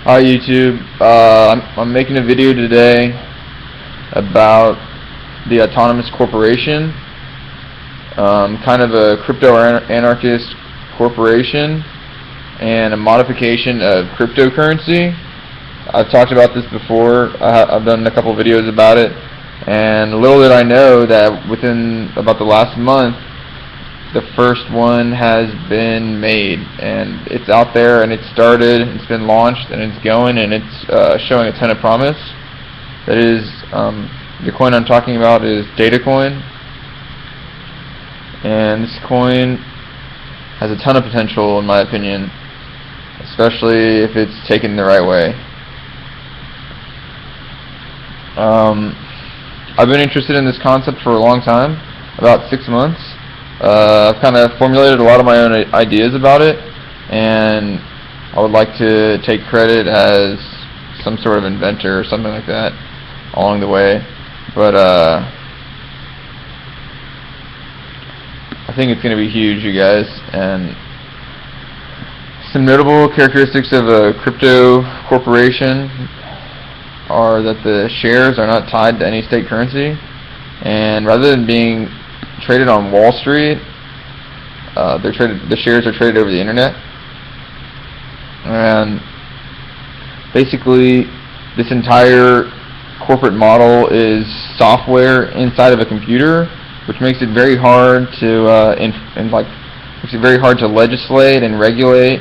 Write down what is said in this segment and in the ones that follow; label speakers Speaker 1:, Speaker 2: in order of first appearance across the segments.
Speaker 1: Hi YouTube. I'm making a video today about the Autonomous Corporation, kind of a crypto-anarchist corporation and a modification of cryptocurrency. I've talked about this before. I've done a couple videos about it, and little did I know that within about the last month the first one has been made, and it's out there, and it's started, it's been launched, and it's going, and it's showing a ton of promise. That is, the coin I'm talking about is DataCOIN, and this coin has a ton of potential in my opinion, especially if it's taken the right way. I've been interested in this concept for a long time, about 6 months. I've kind of formulated a lot of my own ideas about it, and I would like to take credit as some sort of inventor or something like that along the way. But I think it's going to be huge, you guys. And some notable characteristics of a crypto corporation are that the shares are not tied to any state currency, and rather than being traded on Wall Street, the shares are traded over the internet. And basically this entire corporate model is software inside of a computer, which makes it very hard to makes it very hard to legislate and regulate,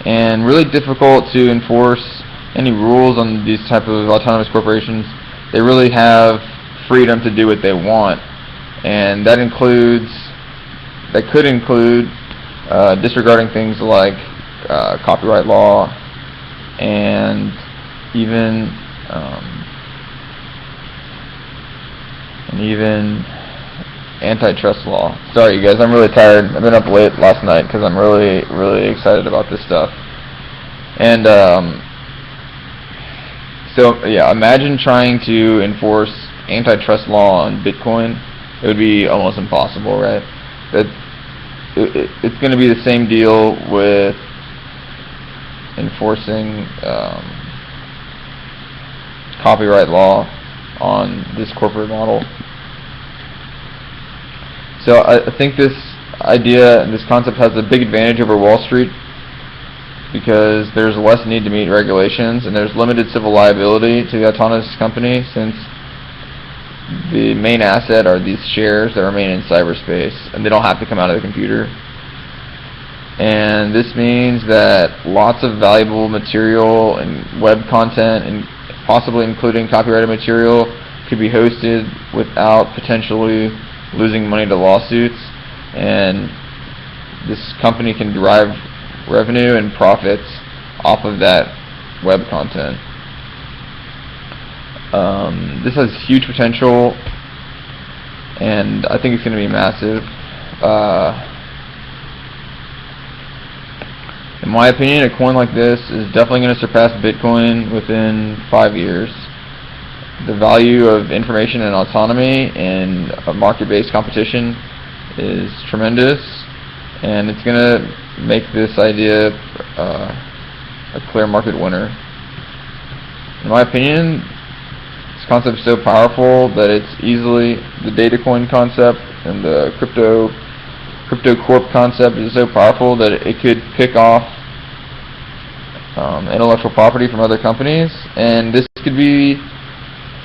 Speaker 1: and really difficult to enforce any rules on these type of autonomous corporations. They really have freedom to do what they want, and that could include disregarding things like copyright law and even antitrust law. Sorry you guys, I'm really tired. I've been up late last night because I'm really excited about this stuff. And so yeah, imagine trying to enforce antitrust law on Bitcoin. It would be almost impossible, right? It's going to be the same deal with enforcing copyright law on this corporate model. So I think this idea and this concept has a big advantage over Wall Street, because there's less need to meet regulations, and there's limited civil liability to the autonomous company, since the main asset are these shares that remain in cyberspace, and they don't have to come out of the computer. And this means that lots of valuable material and web content, and possibly including copyrighted material, could be hosted without potentially losing money to lawsuits, and this company can derive revenue and profits off of that web content. This has huge potential, and I think it's going to be massive. In my opinion, a coin like this is definitely going to surpass Bitcoin within 5 years. The value of information and autonomy in a market-based competition is tremendous, and it's going to make this idea a clear market winner. In my opinion, this concept is so powerful that it's easily, the DataCOIN concept and the crypto corp concept is so powerful that it could pick off intellectual property from other companies, and this could be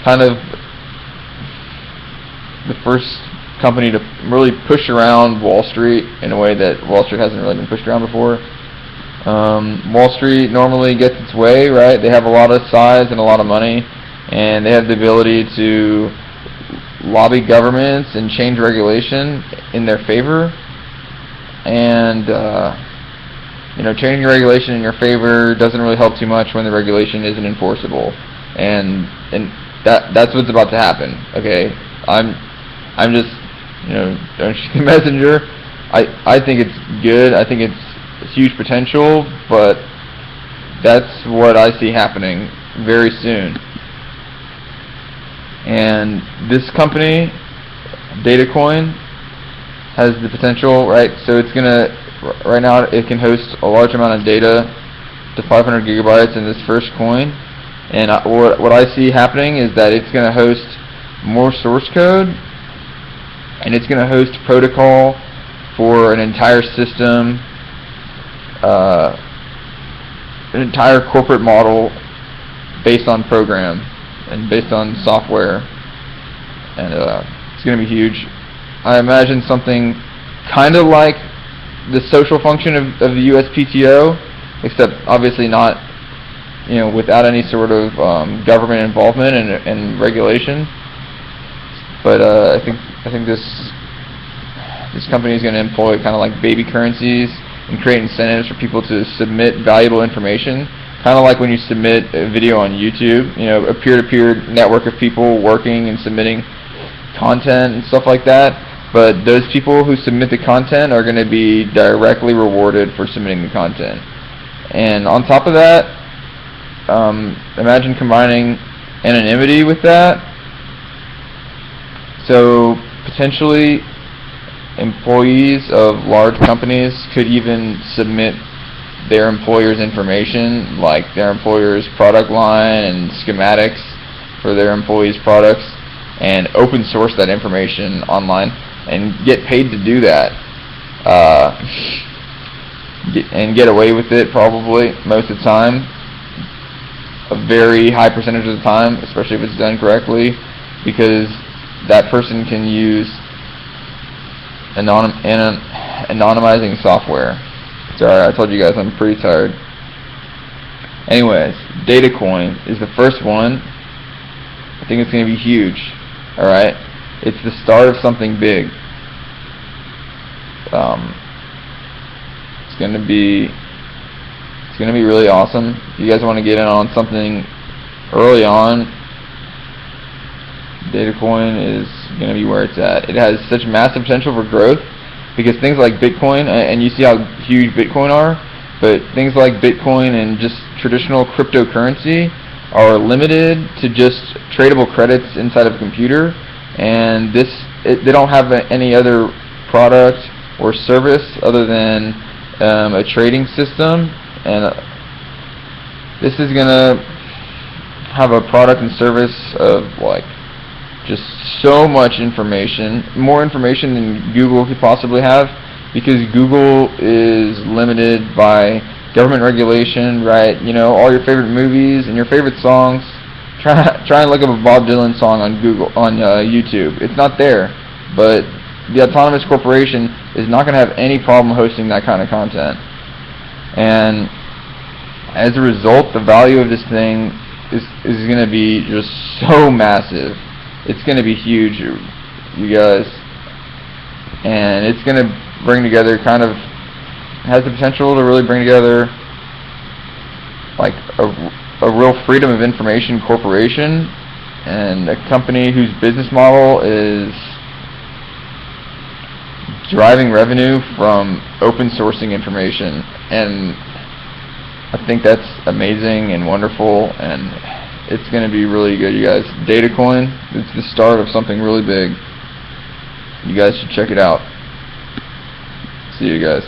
Speaker 1: kind of the first company to really push around Wall Street in a way that Wall Street hasn't really been pushed around before. Wall Street normally gets its way, right? They have a lot of size and a lot of money, and they have the ability to lobby governments and change regulation in their favor. And changing regulation in your favor doesn't really help too much when the regulation isn't enforceable, and that's what's about to happen. Okay, I'm just don't shoot the messenger. I think it's good. I think it's huge potential, but that's what I see happening very soon. And this company, DataCOIN, has the potential, right? So it's gonna, right now it can host a large amount of data to 500 gigabytes in this first coin, and what I see happening is that it's going to host more source code, and it's going to host protocol for an entire system, an entire corporate model based on program and based on software, and it's going to be huge. I imagine something kind of like the social function of the USPTO, except obviously not, without any sort of government involvement and regulation. But I think this company is going to employ kind of like baby currencies and create incentives for people to submit valuable information, kind of like when you submit a video on YouTube, a peer-to-peer network of people working and submitting content and stuff like that. But those people who submit the content are going to be directly rewarded for submitting the content. And on top of that, imagine combining anonymity with that. So potentially employees of large companies could even submit their employer's information, like their employer's product line and schematics for their employees' products, and open source that information online and get paid to do that, and get away with it probably most of the time, a very high percentage of the time, especially if it's done correctly, because that person can use anonymizing software. Sorry, I told you guys I'm pretty tired. Anyways, DataCoin is the first one. I think it's going to be huge. Alright? It's the start of something big. It's going to be really awesome. If you guys want to get in on something early on, DataCoin is going to be where it's at. It has such massive potential for growth, because things like Bitcoin, and you see how huge Bitcoin are, but things like Bitcoin and just traditional cryptocurrency are limited to just tradable credits inside of a computer, and they don't have any other product or service other than a trading system, and this is going to have a product and service of like just so much information, more information than Google could possibly have, because Google is limited by government regulation, right? All your favorite movies and your favorite songs. Try and look up a Bob Dylan song on YouTube. It's not there, but the autonomous corporation is not going to have any problem hosting that kind of content. And as a result, the value of this thing is going to be just so massive. It's going to be huge, you guys, and it's going to bring together has the potential to really bring together like a real freedom of information corporation, and a company whose business model is driving revenue from open sourcing information. And I think that's amazing and wonderful, and it's going to be really good, you guys. DataCoin, it's the start of something really big. You guys should check it out. See you guys.